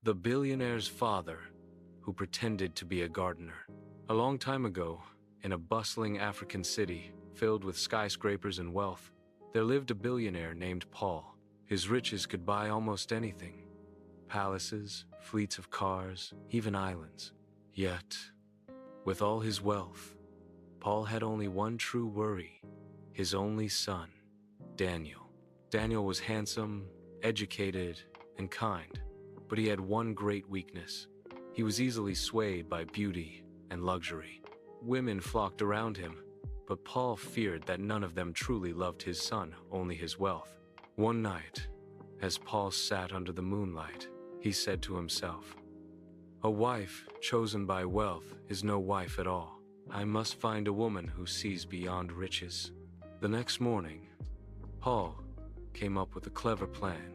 The billionaire's father, who pretended to be a gardener. A long time ago, in a bustling African city filled with skyscrapers and wealth, there lived a billionaire named Paul. His riches could buy almost anything: palaces, fleets of cars, even islands. Yet, with all his wealth, Paul had only one true worry: his only son, Daniel. Daniel was handsome, educated, and kind, but he had one great weakness. He was easily swayed by beauty and luxury. Women flocked around him, but Paul feared that none of them truly loved his son, only his wealth. One night, as Paul sat under the moonlight, he said to himself, "A wife chosen by wealth is no wife at all. I must find a woman who sees beyond riches." The next morning, Paul came up with a clever plan.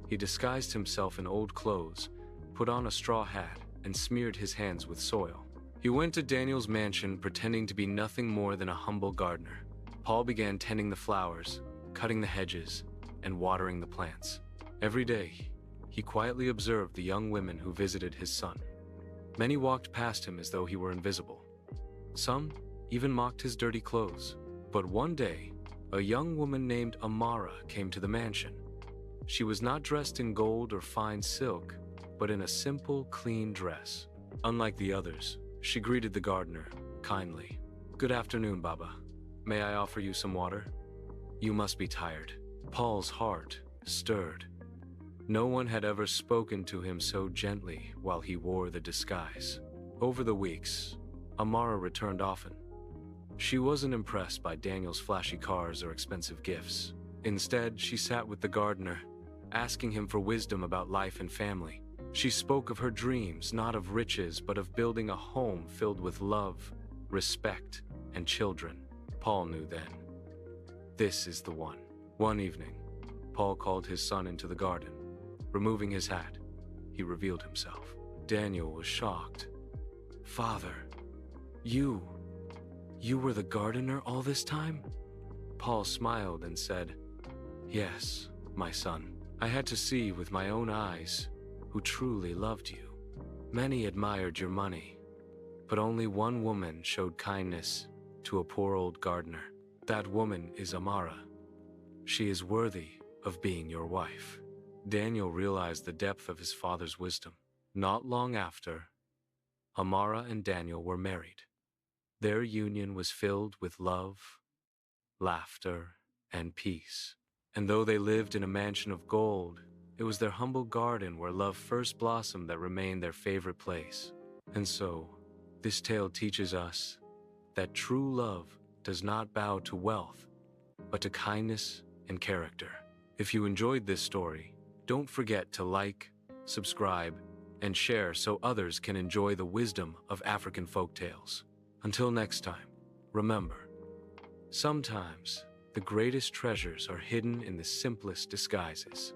He disguised himself in old clothes, put on a straw hat, and smeared his hands with soil. He went to Daniel's mansion pretending to be nothing more than a humble gardener. Paul began tending the flowers, cutting the hedges, and watering the plants. Every day, he quietly observed the young women who visited his son. Many walked past him as though he were invisible. Some even mocked his dirty clothes. But one day, a young woman named Amara came to the mansion. She was not dressed in gold or fine silk, but in a simple, clean dress. Unlike the others, she greeted the gardener kindly. "Good afternoon, Baba. May I offer you some water? You must be tired." Paul's heart stirred. No one had ever spoken to him so gently while he wore the disguise. Over the weeks, Amara returned often. She wasn't impressed by Daniel's flashy cars or expensive gifts. Instead, she sat with the gardener, asking him for wisdom about life and family. She spoke of her dreams, not of riches, but of building a home filled with love, respect, and children. Paul knew then, this is the one. One evening, Paul called his son into the garden. Removing his hat, he revealed himself. Daniel was shocked. "Father, you were the gardener all this time?" Paul smiled and said, "Yes, my son. I had to see with my own eyes who truly loved you. Many admired your money, but only one woman showed kindness to a poor old gardener. That woman is Amara. She is worthy of being your wife." Daniel realized the depth of his father's wisdom. Not long after, Amara and Daniel were married. Their union was filled with love, laughter, and peace. And though they lived in a mansion of gold, it was their humble garden where love first blossomed that remained their favorite place. And so, this tale teaches us that true love does not bow to wealth, but to kindness and character. If you enjoyed this story, don't forget to like, subscribe, and share so others can enjoy the wisdom of African folktales. Until next time, remember, sometimes the greatest treasures are hidden in the simplest disguises.